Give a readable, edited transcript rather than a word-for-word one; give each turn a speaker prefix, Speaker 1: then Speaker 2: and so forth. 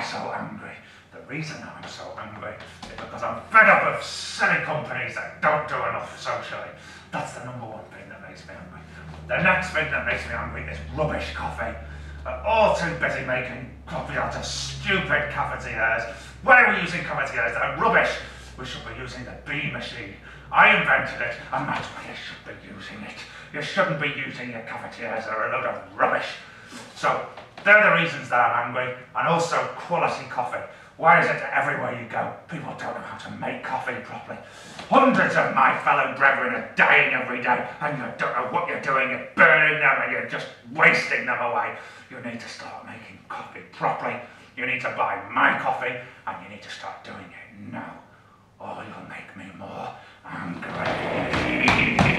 Speaker 1: so angry? The reason I'm so angry is because I'm fed up of silly companies that don't do enough socially. That's the number one thing that makes me angry. The next thing that makes me angry is rubbish coffee. We're all too busy making coffee out of stupid cafetières. Why are we using cafetières that are rubbish? We should be using the bee machine. I invented it, and that's why you should be using it. You shouldn't be using your cafetières that are a load of rubbish. So, they're the reasons that I'm angry, and also quality coffee. Why is it that everywhere you go, people don't know how to make coffee properly? Hundreds of my fellow brethren are dying every day, and you don't know what you're doing. You're burning them, and you're just wasting them away. You need to start making coffee properly. You need to buy my coffee, and you need to start doing it now, or you'll make me more angry.